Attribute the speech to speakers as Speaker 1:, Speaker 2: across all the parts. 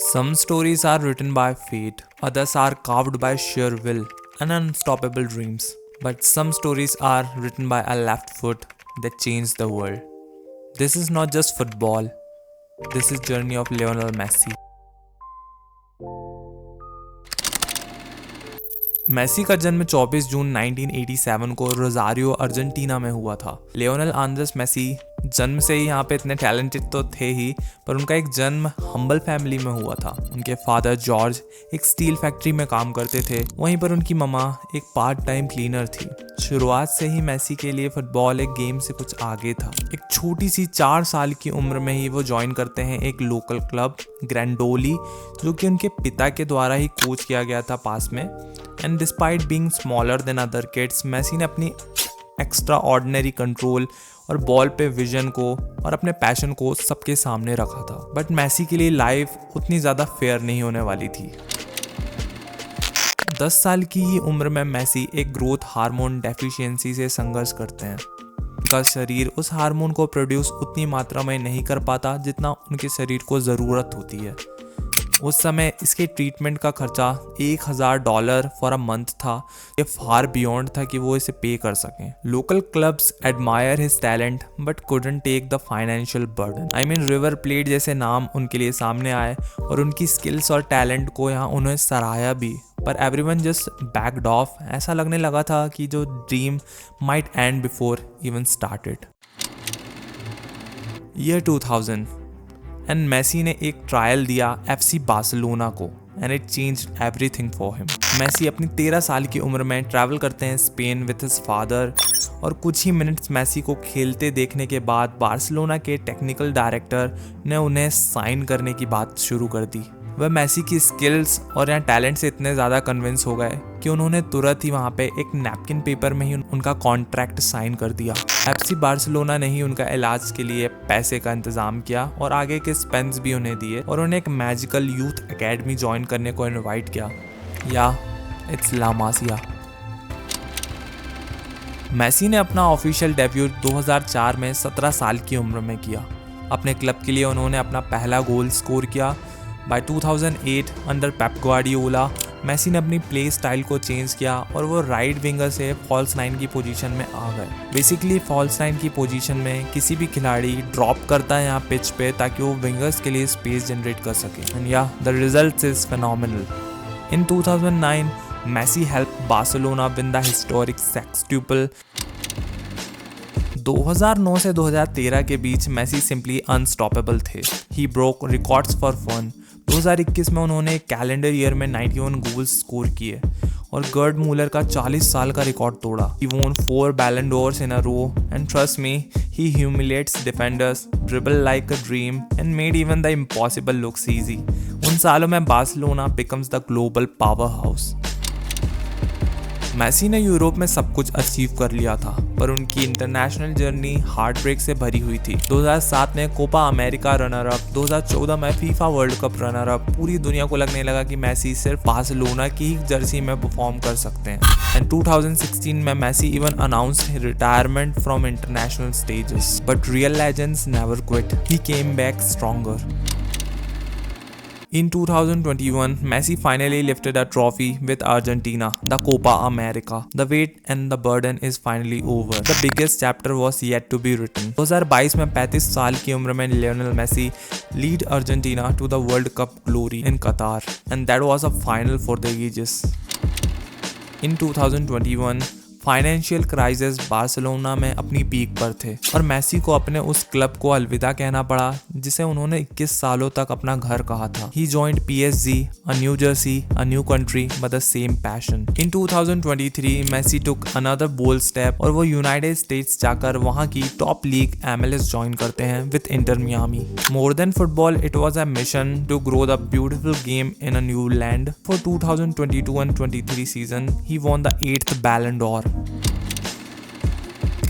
Speaker 1: Some stories are written by fate, others are carved by sheer will and unstoppable dreams. But some stories are written by a left foot that changed the world. This is not just football, this is journey of Lionel Messi. Messi का जन्म 24 जून 1987 को Rosario Argentina में हुआ था। Lionel Andres Messi जन्म से ही यहाँ पे इतने टैलेंटेड तो थे ही, पर उनका एक जन्म हम्बल फैमिली में हुआ था। उनके फादर जॉर्ज एक स्टील फैक्ट्री में काम करते थे, वहीं पर उनकी ममा एक पार्ट टाइम क्लीनर थी। शुरुआत से ही मेसी के लिए फुटबॉल एक गेम से कुछ आगे था। एक छोटी सी 4 साल की उम्र में ही वो ज्वाइन करते हैं एक लोकल क्लब ग्रैंडोली, जो कि उनके पिता के द्वारा ही कोच किया गया था पास में। And despite being smaller than other kids, Messi ने अपनी एक्स्ट्रा ऑर्डिनरी कंट्रोल और बॉल पे विजन को और अपने पैशन को सबके सामने रखा था। बट मेसी के लिए लाइफ उतनी ज़्यादा फेयर नहीं होने वाली थी। 10 साल की ही उम्र में मेसी एक ग्रोथ हार्मोन डेफिशिएंसी से संघर्ष करते हैं। उनका शरीर उस हार्मोन को प्रोड्यूस उतनी मात्रा में नहीं कर पाता जितना उनके शरीर को ज़रूरत होती है। उस समय इसके ट्रीटमेंट का खर्चा $1000 फॉर अ मंथ था। ये फार बियॉन्ड था कि वो इसे पे कर सकें। Local clubs admire his talent but couldn't take the financial burden. I mean River Plate जैसे नाम उनके लिए सामने आए और उनकी स्किल्स और टैलेंट को यहाँ उन्हें सराहा भी, पर एवरीवन जस्ट बैक्ड ऑफ। ऐसा लगने लगा था कि जो dream might end before even started. Year 2000 and Messi ने एक ट्रायल दिया FC बार्सिलोना को and it changed everything for him. Messi अपनी 13 साल की उम्र में ट्रैवल करते हैं स्पेन विथ हिज फादर, और कुछ ही मिनट्स मेसी को खेलते देखने के बाद बार्सिलोना के टेक्निकल डायरेक्टर ने उन्हें साइन करने की बात शुरू कर दी। वह मेसी की स्किल्स और यहाँ टैलेंट से इतने ज़्यादा कन्विंस हो गए कि उन्होंने तुरंत ही वहाँ पे एक नैपकिन पेपर में ही उनका कॉन्ट्रैक्ट साइन कर दिया। FC बार्सिलोना ने ही उनका इलाज के लिए पैसे का इंतज़ाम किया और आगे के स्पेंस भी उन्हें दिए और उन्हें एक मैजिकल यूथ एकेडमी ज्वाइन करने को इनवाइट किया। या इट्स ला मासिया। मेसी ने अपना ऑफिशियल डेब्यू 2004 में 17 साल की उम्र में किया। अपने क्लब के लिए उन्होंने अपना पहला गोल स्कोर किया। By 2008 under Pep Guardiola Messi ने अपनी प्ले स्टाइल को चेंज किया और वो राइट विंगर से फॉल्स 9 की पोजीशन में आ गए। बेसिकली फॉल्स 9 की पोजीशन में किसी भी खिलाड़ी ड्रॉप करता है यहाँ पिच पे ताकि वो विंगर्स के लिए स्पेस जनरेट कर सके। एंड या the results is phenomenal. In 2009 Messi help Barcelona win the historic sextuple. 2009 से 2013 के बीच मेसी सिंपली अनस्टॉपेबल थे। He broke records for fun. 2021 में उन्होंने कैलेंडर ईयर में 91 गोल्स स्कोर किए और गर्ड मूलर का 40 साल का रिकॉर्ड तोड़ा। He won 4 Ballon d'Ors in a row and trust me, he humiliates defenders, dribble like a dream and made even the impossible looks easy. उन सालों में Barcelona becomes the global powerhouse. Messi ने Europe में सब कुछ achieve कर लिया था, पर उनकी इंटरनेशनल जर्नी हार्ट ब्रेक से भरी हुई थी। 2007 में कोपा अमेरिका रनर अप, 2014 में FIFA world cup runner up. पूरी दुनिया को लगने लगा कि मेसी सिर्फ बार्सिलोना की ही जर्सी में परफॉर्म कर सकते हैं। एंड 2016 में Messi even announced retirement from international stages, but real legends never quit. He came back stronger. In 2021, Messi finally lifted a trophy with Argentina, the Copa America. The wait and the burden is finally over. The biggest chapter was yet to be written. 2022 में 35 साल की उम्र में Lionel Messi lead Argentina to the World Cup glory in Qatar, and that was a final for the ages. In 2021, financial crisis Barcelona में अपनी peak पर थे और मेसी को अपने उस क्लब को अलविदा कहना पड़ा जिसे उन्होंने 21 सालों तक अपना घर कहा था। He joined PSG, a new jersey, a new country, but the same passion. In 2023, Messi took another bold step और वो यूनाइटेड स्टेट्स जाकर वहाँ की टॉप लीग MLS ज्वाइन करते हैं with Inter Miami. More than football, it was a mission to grow the beautiful game in a new land. For 2022 and 23 season, he won the 8th Ballon d'Or.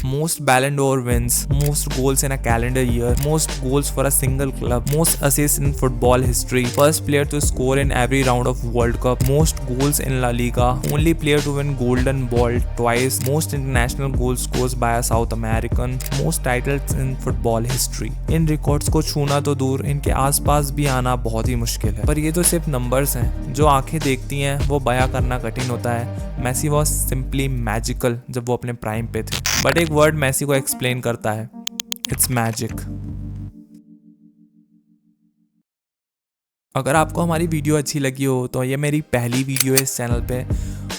Speaker 1: most Ballon d'Or wins, most goals in a calendar year, most goals for a single club, most assists in football history, first player to score in every round of World Cup, most goals in La Liga, only player to win Golden Ball twice, most international goal scores by a South American, most titles in football history. In records को छूना तो दूर, इनके आसपास भी आना बहुत ही मुश्किल है। पर ये तो सिर्फ नंबर्स हैं, जो आंखें देखती हैं वो बयां करना कठिन होता है। मेसी वॉज सिंपली मैजिकल जब वो अपने प्राइम पे थे। बट एक वर्ड मेसी को एक्सप्लेन करता है, इट्स मैजिक। अगर आपको हमारी वीडियो अच्छी लगी हो तो ये मेरी पहली वीडियो है इस चैनल पे।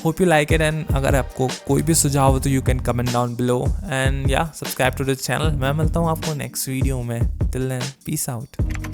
Speaker 1: Hope you like it, and अगर आपको कोई भी सुझाव हो तो you can comment down below, and या सब्सक्राइब टू द चैनल। मैं मिलता हूँ आपको नेक्स्ट वीडियो में। Till then, peace out.